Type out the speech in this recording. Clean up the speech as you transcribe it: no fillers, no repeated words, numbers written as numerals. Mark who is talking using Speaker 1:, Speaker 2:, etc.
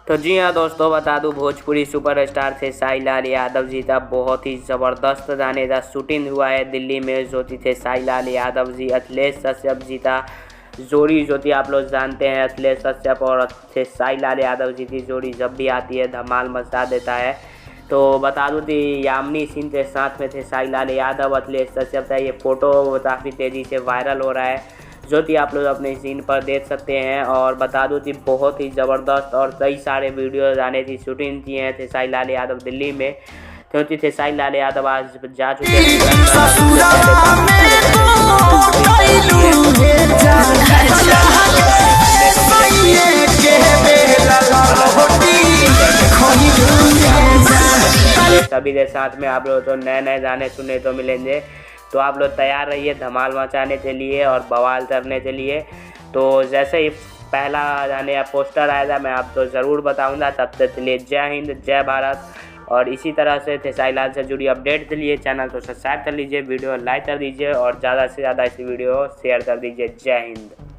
Speaker 1: तो जी हाँ दोस्तों, बता दूं भोजपुरी सुपरस्टार थे साई लाल यादव जी का बहुत ही ज़बरदस्त दानेदार शूटिंग हुआ है दिल्ली में। जो थे साई लाल यादव जी अखिलेश कश्यप जी का जोड़ी जो थी आप लोग जानते हैं। अखिलेश कश्यप और थे साई लाल यादव जी की जोड़ी जब भी आती है धमाल मचा देता है। तो बता दूं कि यामिनी सिंह के साथ में थे साई लाल यादव अखिलेश कश्यप का ये फ़ोटो काफ़ी तेज़ी से वायरल हो रहा है जो कि आप लोग अपने सीन पर देख सकते हैं। और बता दूं कि बहुत ही ज़बरदस्त और कई सारे वीडियो आने की शूटिंग किए हैं थे साई लाल यादव दिल्ली में, क्योंकि थे साई लाल यादव आज जा चुके हैं। सभी के साथ में आप लोग तो नए नए गाने सुनने तो मिलेंगे। तो आप लोग तैयार रहिए धमाल मचाने के लिए और बवाल करने के लिए। तो जैसे ही पहला गाने या पोस्टर आएगा मैं आपको ज़रूर बताऊंगा। तब तक के लिए जय हिंद जय भारत। और इसी तरह से थे साई लाल से जुड़ी अपडेट के लिए चैनल को सब्सक्राइब कर लीजिए, वीडियो लाइक कर दीजिए और ज़्यादा से ज़्यादा इस वीडियो शेयर कर दीजिए। जय हिंद।